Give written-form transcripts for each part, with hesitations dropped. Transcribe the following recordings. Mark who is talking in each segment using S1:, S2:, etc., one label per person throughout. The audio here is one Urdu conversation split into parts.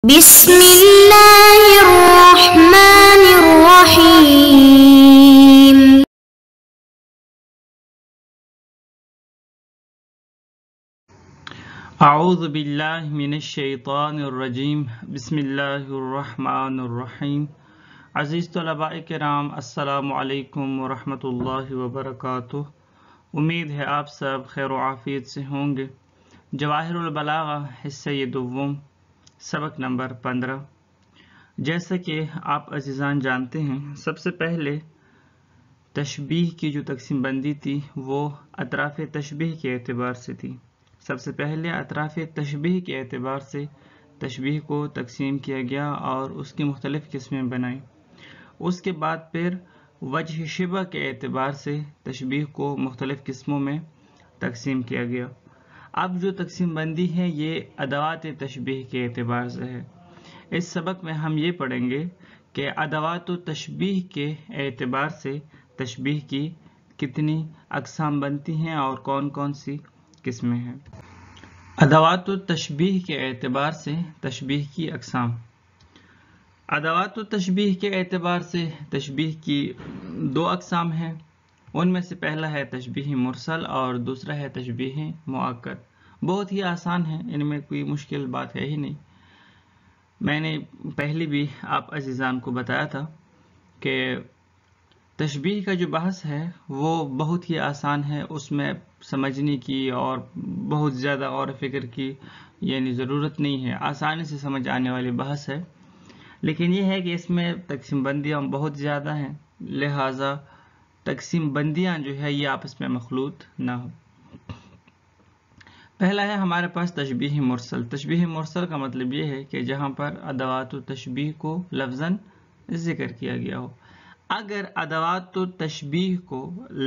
S1: بسم اللہ الرحمن الرحیم۔
S2: اعوذ باللہ من الشیطان الرجیم، بسم اللہ الرحمن الرحیم۔ عزیز طلباء کرام، السلام علیکم ورحمۃ اللہ وبرکاتہ۔ امید ہے آپ سب خیر و عافیت سے ہوں گے۔ جواہر البلاغہ حصہ دوم، سبق نمبر 15۔ جیسا کہ آپ عزیزان جانتے ہیں، سب سے پہلے تشبیہ کی جو تقسیم بندی تھی وہ اطراف تشبیہ کے اعتبار سے تھی۔ سب سے پہلے اطراف تشبیہ کے اعتبار سے تشبیہ کو تقسیم کیا گیا اور اس کی مختلف قسمیں بنائیں۔ اس کے بعد پھر وجہ شبہ کے اعتبار سے تشبیہ کو مختلف قسموں میں تقسیم کیا گیا۔ اب جو تقسیم بندی ہے یہ ادوات تشبیہ کے اعتبار سے ہے۔ اس سبق میں ہم یہ پڑھیں گے کہ ادوات تشبیہ کے اعتبار سے تشبیہ کی کتنی اقسام بنتی ہیں اور کون کون سی قسمیں ہیں۔ ادوات تشبیہ کے اعتبار سے تشبیہ کی اقسام۔ ادوات تشبیہ کے اعتبار سے تشبیہ کی دو اقسام ہیں۔ ان میں سے پہلا ہے تشبیہ مرسل اور دوسرا ہے تشبیہ مؤکد۔ بہت ہی آسان ہے، ان میں کوئی مشکل بات ہے ہی نہیں۔ میں نے پہلے بھی آپ عزیزان کو بتایا تھا کہ تشبیہ کا جو بحث ہے وہ بہت ہی آسان ہے، اس میں سمجھنے کی اور بہت زیادہ غور و فکر کی ضرورت نہیں ہے، آسانی سے سمجھ آنے والی بحث ہے۔ لیکن یہ ہے کہ اس میں تقسیم بندیاں بہت زیادہ ہیں، لہٰذا تقسیم بندیاں جو ہے یہ آپس میں مخلوط نہ ہو۔ پہلا ہے ہمارے پاس تشبیہ مرسل۔ تشبیہ مرسل کا مطلب یہ ہے کہ جہاں پر ادوات تشبیہ کو لفظاً ذکر کیا گیا ہو۔ اگر ادوات تشبیہ کو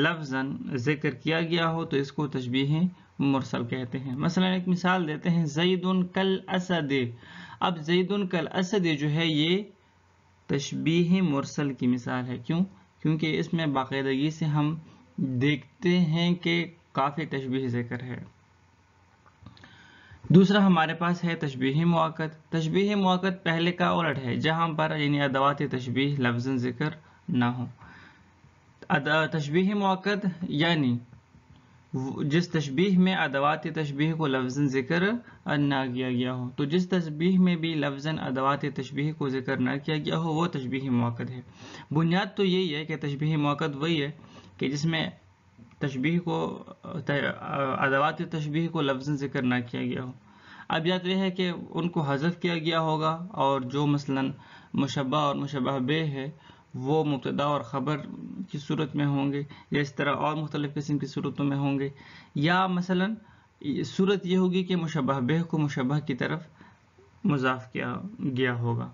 S2: لفظاً ذکر کیا گیا ہو تو اس کو تشبیہ مرسل کہتے ہیں۔ مثلا ایک مثال دیتے ہیں، زید کالاسد۔ اب زید کالاسد جو ہے یہ تشبیہ مرسل کی مثال ہے۔ کیوں؟ کیونکہ اس میں باقاعدگی سے ہم دیکھتے ہیں کہ کافی تشبیہ ذکر ہے۔ دوسرا ہمارے پاس ہے تشبیہ مؤکد۔ تشبیہ مؤکد پہلے کا الٹ ہے، جہاں پر ادوات تشبیہ لفظاً ذکر نہ ہو۔ تشبیہ مؤکد یعنی جس تشبیہ میں ادوات تشبیہ کو لفظاً ذکر نہ کیا گیا ہو، تو جس تشبیہ میں بھی لفظاً ادوات تشبیہ کو ذکر نہ کیا گیا ہو وہ تشبیہ مؤکد ہے۔ بنیاد تو یہی ہے کہ تشبیہ مؤکد وہی ہے کہ جس میں تشبیہ کو ادوات تشبیہ کو لفظاً ذکر نہ کیا گیا ہو۔ اب یا تو یہ ہے کہ ان کو حذف کیا گیا ہوگا اور جو مثلاً مشبہ اور مشبہ بہ ہے وہ مبتدا اور خبر کی صورت میں ہوں گے، یا اس طرح اور مختلف قسم کی صورتوں میں ہوں گے، یا مثلاً صورت یہ ہوگی کہ مشبہ بہ کو مشبہ کی طرف مضاف کیا گیا ہوگا،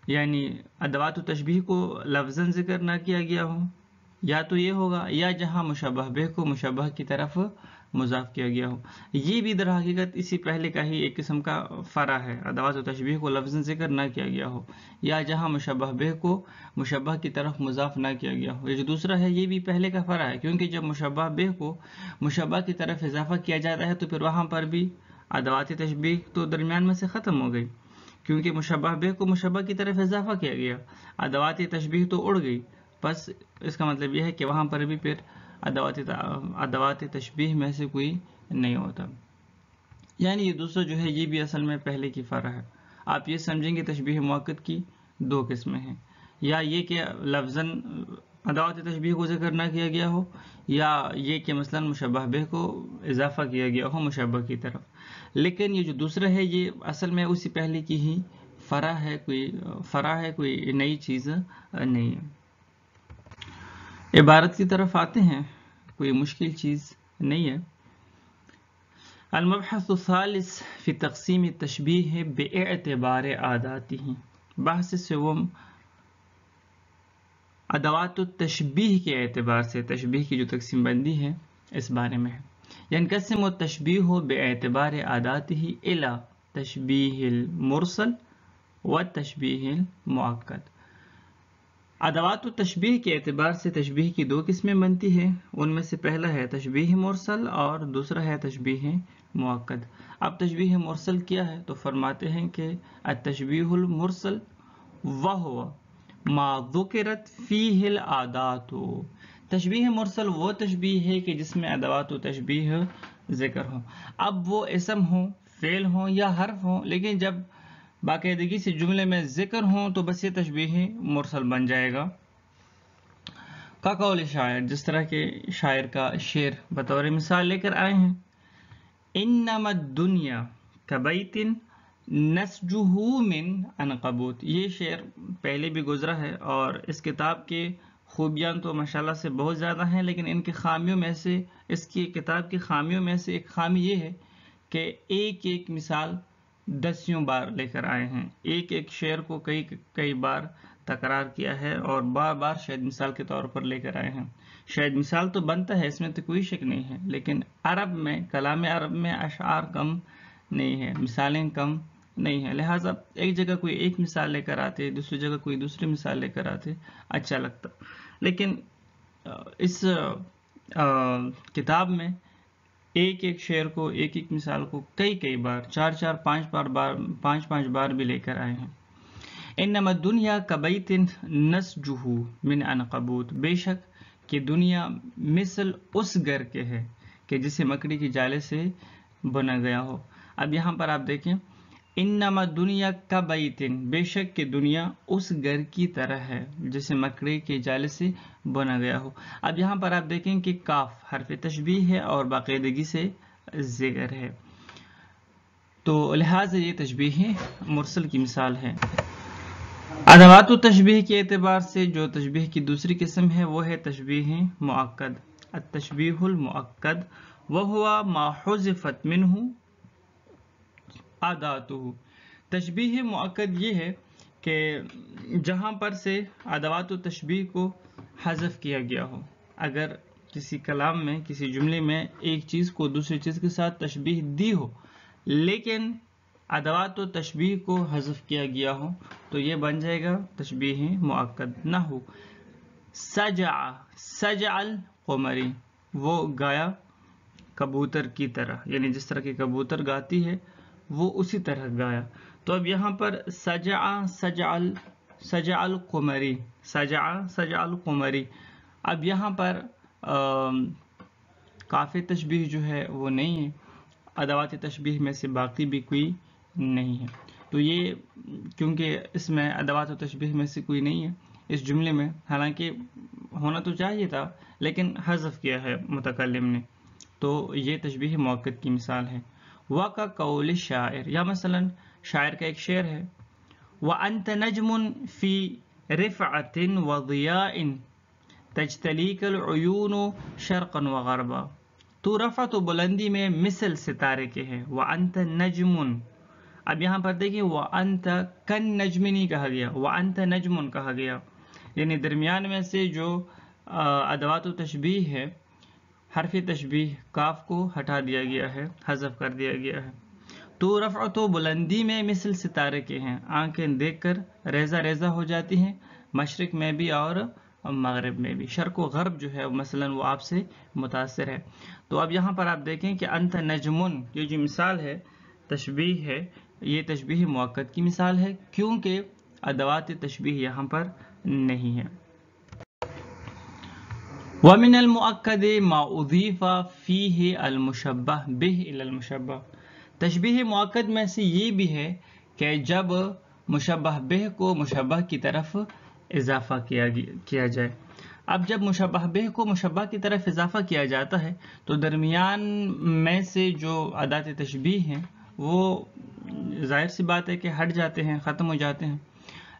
S2: یعنی ادوات تشبیہ کو لفظاً ذکر نہ کیا گیا ہو، یا تو یہ ہوگا، یا جہاں مشبہ بہ کو مشبہ کی طرف مضاف کیا گیا ہو۔ یہ بھی در حقیقت اسی پہلے کا ہی ایک قسم کا فرع ہے، ادوات تشبیہ کو لفظاً ذکر نہ کیا گیا ہو یا جہاں مشبہ بہ کو مشبہ کی طرف مضاف نہ کیا گیا ہو۔ یہ جو دوسرا ہے یہ بھی پہلے کا فرع ہے، کیونکہ جب مشبہ بہ کو مشبہ کی طرف اضافہ کیا جاتا ہے تو پھر وہاں پر بھی ادوات تشبیہ تو درمیان میں سے ختم ہو گئی، کیونکہ مشبہ بہ کو مشبہ کی طرف اضافہ کیا گیا، ادوات تشبیہ تو اڑ گئی۔ بس اس کا مطلب یہ ہے کہ وہاں پر بھی پھر ادوات تشبیہ میں سے کوئی نہیں ہوتا، یعنی یہ دوسرا جو ہے یہ بھی اصل میں پہلے کی فرع ہے۔ آپ یہ سمجھیں گے تشبیہ مؤکد کی دو قسمیں ہیں، یا یہ کہ لفظاً ادوات تشبیہ کو ذکر نہ کیا گیا ہو، یا یہ کہ مثلاً مشبہ بہ کو اضافہ کیا گیا ہو مشبہ کی طرف۔ لیکن یہ جو دوسرا ہے یہ اصل میں اسی پہلے کی ہی فرع ہے، کوئی نئی چیز نہیں ہے۔ عبارت کی طرف آتے ہیں، کوئی مشکل چیز نہیں ہے۔ المبحث الثالث فی تقسیم التشبیہ باعتبار عاداتہ۔ بحث سوم ادوات التشبیہ کے اعتبار سے تشبیہ کی جو تقسیم بندی ہے اس بارے میں ہے۔ ينقسم التشبیہ باعتبار عاداتہ الی تشبیہ المرسل والتشبیہ المؤکد۔ ادوات التشبیہ کے اعتبار سے تشبیہ کی دو قسمیں بنتی ہیں، ان میں سے پہلا ہے تشبیہ مرسل اور دوسرا ہے تشبیہ مؤکد. اب تشبیہ مرسل کیا ہے؟ تو فرماتے ہیں کہ التشبیہ المرسل وہو ما ذکرت فیہ العادات. تشبیہ مرسل وہ تشبیہ ہے کہ جس میں ادوات و تشبیہ ذکر ہوں. اب وہ اسم ہوں، فعل ہوں یا حرف ہوں، لیکن جب باقاعدگی سے جملے میں ذکر ہوں تو بس یہ تشبیہ مرسل بن جائے گا. کا قول شاعر، جس طرح کے شاعر کا شعر بطور مثال لے کر آئے ہیں. انما الدنیا کبیت نسجہ من عنقبوت. یہ شعر پہلے بھی گزرا ہے اور اس کتاب کے خوبیاں تو ماشاءاللہ سے بہت زیادہ ہیں، لیکن ان کی خامیوں میں سے، اس کی کتاب کی خامیوں میں سے ایک خامی یہ ہے کہ ایک ایک مثال دسیوں بار لے کر آئے ہیں. ایک ایک شعر کو کئی بار تکرار کیا ہے اور بار بار شاید مثال کے طور پر لے کر آئے ہیں. شاید مثال تو بنتا ہے، اس میں تو کوئی شک نہیں ہے، لیکن عرب میں، کلام عرب میں اشعار کم نہیں ہے، مثالیں کم نہیں ہے، لہٰذا ایک جگہ کوئی ایک مثال لے کر آتے، دوسری جگہ کوئی دوسری مثال لے کر آتے، اچھا لگتا. لیکن اس کتاب میں ایک ایک شعر کو، ایک ایک مثال کو کئی بار، چار پانچ بار بھی لے کر آئے ہیں. انما الدنیا کبیت نسجہ من عنقبوت. بے شک کہ دنیا مثل اس گھر کے ہے کہ جسے مکڑی کی جالے سے بنا گیا ہو. اب یہاں پر آپ دیکھیں، انما دنیا کبیت، بے شک کہ دنیا اس گھر کی طرح ہے جسے مکڑی کے جالے سے بنا گیا ہو. اب یہاں پر آپ دیکھیں کہ کاف حرف تشبیہ ہے اور باقاعدگی سے ذکر ہے، تو لہٰذا یہ تشبیہ مرسل کی مثال ہے. ادوات و تشبیہ کے اعتبار سے جو تشبیہ کی دوسری قسم ہے وہ ہے تشبیہ مؤکد. التشبیہ المؤکد وہو ما حذفت منہ عاداتہ. تشبیہ مؤکد یہ ہے کہ جہاں پر سے ادوات و تشبیہ کو حذف کیا گیا ہو. اگر کسی کلام میں، کسی جملے میں ایک چیز کو دوسری چیز کے ساتھ تشبیہ دی ہو لیکن ادوات و تشبیہ کو حذف کیا گیا ہو تو یہ بن جائے گا تشبیہ مؤکد. نحو سجع القمری، وہ گایا کبوتر کی طرح، یعنی جس طرح کی کبوتر گاتی ہے وہ اسی طرح گایا. تو اب یہاں پر سجع القمری، اب یہاں پر کافی تشبیہ جو ہے وہ نہیں ہے، ادوات تشبیہ میں سے باقی بھی کوئی نہیں ہے. تو یہ کیونکہ اس میں ادوات و تشبیہ میں سے کوئی نہیں ہے اس جملے میں، حالانکہ ہونا تو چاہیے تھا لیکن حذف کیا ہے متکلم نے، تو یہ تشبیہ مؤکد کی مثال ہے. وَقَ قَوْلِ الشَّاعِرِ، یا مثلا شاعر کا ایک شعر ہے، وَأَنْتَ نَجْمٌ فِي رِفْعَةٍ وَضِيَاءٍ تَجْتَلِيكَ الْعُيُونُ شَرْقًا وَغَرْبًا. تو رفعت و بلندی میں مثل ستارے کے ہے. وَأَنْتَ نَجْمٌ، اب یہاں پر دیکھیں وَأَنْتَ كَالنَّجْمِ نہیں کہا گیا، وَأَنْتَ نَجْمٌ کہا گیا، یعنی درمیان میں سے جو ادوات و تشبیہ ہے، حرف تشبیہ کاف کو ہٹا دیا گیا ہے، حذف کر دیا گیا ہے. تو رفعت و بلندی میں مثل ستارے کے ہیں، آنکھیں دیکھ کر ریزہ ریزہ ہو جاتی ہیں، مشرق میں بھی اور مغرب میں بھی. شرق و غرب جو ہے مثلا وہ آپ سے متاثر ہے. تو اب یہاں پر آپ دیکھیں کہ انت نجمن، یہ جو مثال ہے تشبیہ ہے، یہ تشبیہ مؤکد کی مثال ہے کیونکہ ادوات تشبیہ یہاں پر نہیں ہے. وَمِنَ الْمُؤَكَّدِ مَا أُضِيفَ فِيهِ الْمُشَبَّهُ بِهِ إِلَى الْمُشَبَّهُ. تشبیہ مؤکد میں سے یہ بھی ہے کہ جب مشبہ بہ کو مشبہ کی طرف اضافہ کیا جائے. اب جب مشبہ بہ کو مشبہ کی طرف اضافہ کیا جاتا ہے تو درمیان میں سے جو ادوات تشبیہ ہیں وہ ظاہر سی بات ہے کہ ہٹ جاتے ہیں، ختم ہو جاتے ہیں.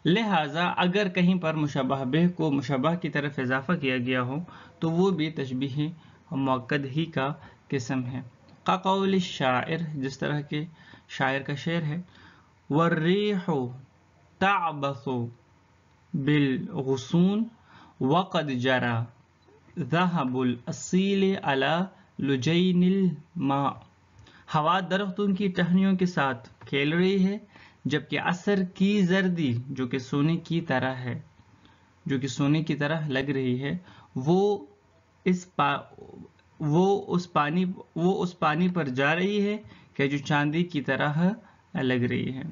S2: لہٰذا اگر کہیں پر مشبہ بہ کو مشبہ کی طرف اضافہ کیا گیا ہو تو وہ بھی تشبیہ مؤکد ہی کا قسم ہے. قول الشاعر، جس طرح کے شاعر کا شعر ہے، والریح تعبث بالغصون وقد جرى ذهب الاصیل على لجین الماء. ہوا درختوں کی ٹہنیوں کے ساتھ کھیل رہی ہے جبکہ عصر کی زردی جو کہ سونے کی طرح ہے، جو کہ سونے کی طرح لگ رہی ہے، وہ وہ اس پانی پر جا رہی ہے کہ جو چاندی کی طرح لگ رہی ہے.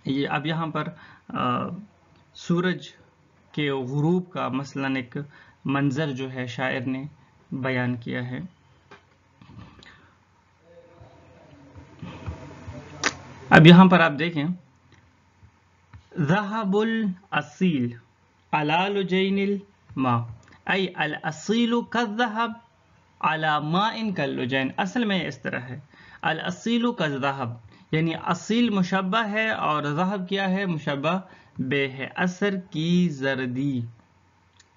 S2: یہ اب یہاں پر سورج کے غروب کا مثلاً ایک منظر جو ہے شاعر نے بیان کیا ہے. اب یہاں پر آپ دیکھیں ذهب الأصيل على لجين الماء أي الأصيل كالذهب على ماء كاللجين. اصل میں اس طرح ہے الأصيل كالذهب یعنی اصیل مشبہ ہے اور ذہب کیا ہے مشبہ بے ہے. اثر کی زردی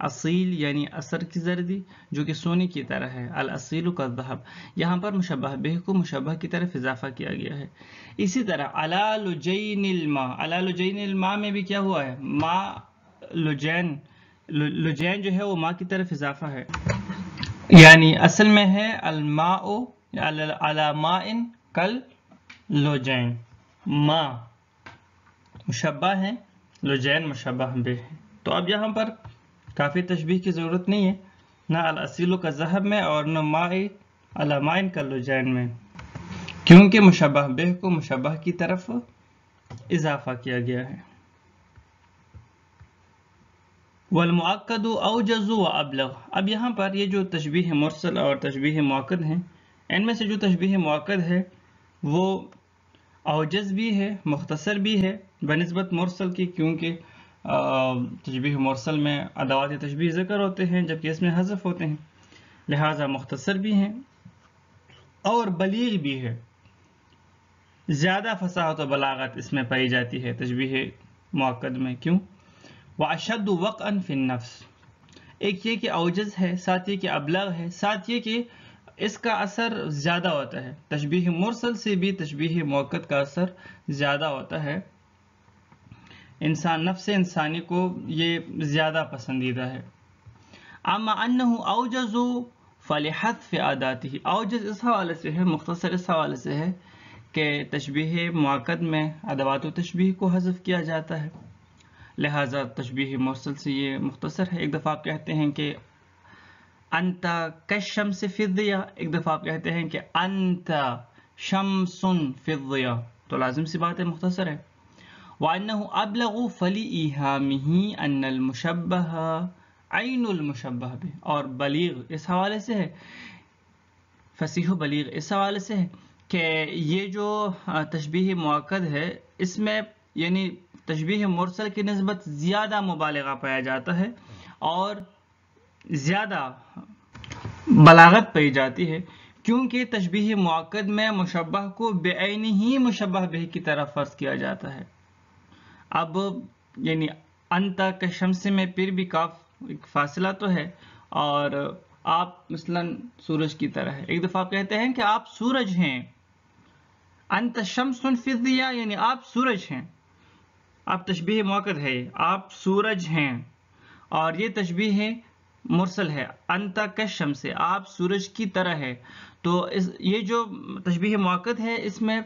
S2: اصیل یعنی اثر کی زردی جو کہ سونے کی طرح ہے. الاصیل کالذہب یہاں پر مشبہ بہ کو مشبہ کی طرف اضافہ کیا گیا ہے. اسی طرح علی لجین الماء علی لجین الماء میں بھی کیا ہوا ہے ما لجین لجین جو ہے وہ ماء کی طرف اضافہ ہے یعنی اصل میں ہے الماء علی ماء کل لجین. ماء مشبہ ہے لجین مشبہ بہ ہے. تو اب یہاں پر کافی تشبیہ کی ضرورت نہیں ہے نہ الاصیل کا ذہب میں اور نہ ماء علی ماء کل لجین میں کیونکہ مشبہ بہ کو مشبہ کی طرف اضافہ کیا گیا ہے. والمؤکد اوجز و ابلغ. اب یہاں پر یہ جو تشبیہ مرسل اور تشبیہ مؤکد ہیں ان میں سے جو تشبیہ مؤکد ہے وہ اوجز بھی ہے مختصر بھی ہے بنسبت مرسل کی کیونکہ تشبیہ مرسل میں ادوات تشبیہ ذکر ہوتے ہیں جبکہ اس میں حذف ہوتے ہیں لہٰذا مختصر بھی ہیں اور بلیغ بھی ہے. زیادہ فصاحت و بلاغت اس میں پائی جاتی ہے تشبیہ مؤکد میں. کیوں؟ واشد وقعا فی النفس. ایک یہ کہ اوجز ہے ساتھ یہ کہ ابلغ ہے ساتھ یہ کہ اس کا اثر زیادہ ہوتا ہے. تشبیہ مرسل سے بھی تشبیہ مؤکد کا اثر زیادہ ہوتا ہے. نفس انسانی کو یہ زیادہ پسندیدہ ہے. اما انہ اوجز فلحذف عاداته. اوجز اس حوالے سے ہے مختصر اس حوالے سے ہے کہ تشبیہ مؤکد میں ادوات و تشبیہ کو حذف کیا جاتا ہے لہٰذا تشبیہ مرسل سے یہ مختصر ہے. ایک دفعہ آپ کہتے ہیں کہ انت کالشمس فی الضیاء ایک دفعہ آپ کہتے ہیں کہ انت شمس فی الضیاء تو لازم سی بات ہے مختصر ہے. وَأَنَّهُ أَبْلَغُ فَلِإِيهَامِهِ أَنَّ الْمُشَبَّهَ عَيْنُ الْمُشَبَّهِ بِهِ. اور بلیغ اس حوالے سے ہے فصیح و بلیغ اس حوالے سے ہے کہ یہ جو تشبیہ مؤکد ہے اس میں یعنی تشبیہ مرسل کی نسبت زیادہ مبالغہ پایا جاتا ہے اور زیادہ بلاغت پائی جاتی ہے کیونکہ تشبیہ مؤکد میں مشبہ کو بعینہ ہی مشبہ بہ کی طرف فرض کیا جاتا ہے. اب یعنی انت کے شمس میں پھر بھی ایک فاصلہ تو ہے اور آپ مثلا سورج کی طرح ہے. ایک دفعہ آپ کہتے ہیں کہ آپ سورج ہیں انت شمس فی الضیاء یعنی آپ سورج ہیں. آپ تشبیہ مؤکد ہے آپ سورج ہیں اور یہ تشبیہ مرسل ہے انت کالشمس آپ سورج کی طرح ہے. تو یہ جو تشبیہ مؤکد ہے اس میں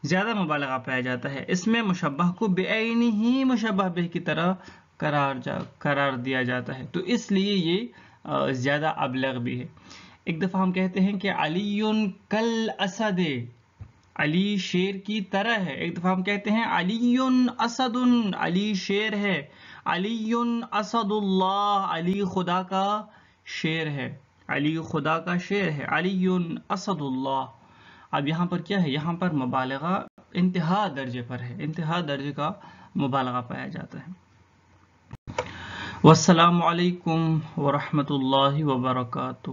S2: زیادہ مبالغہ پایا جاتا ہے. اس میں مشبہ کو بعینہ ہی مشبہ بہ کی طرح قرار دیا جاتا ہے تو اس لیے یہ زیادہ ابلغ بھی ہے. ایک دفعہ ہم کہتے ہیں کہ علی کالاسد علی شیر کی طرح ہے. ایک دفعہ ہم کہتے ہیں علی اسد علی شیر ہے. علی اسد اللہ علی خدا کا شیر ہے. علی خدا کا شیر ہے. علی اسد اللہ. اب یہاں پر کیا ہے یہاں پر مبالغہ انتہا درجے پر ہے انتہا درجے کا مبالغہ پایا جاتا ہے. والسلام علیکم ورحمۃ اللہ وبرکاتہ.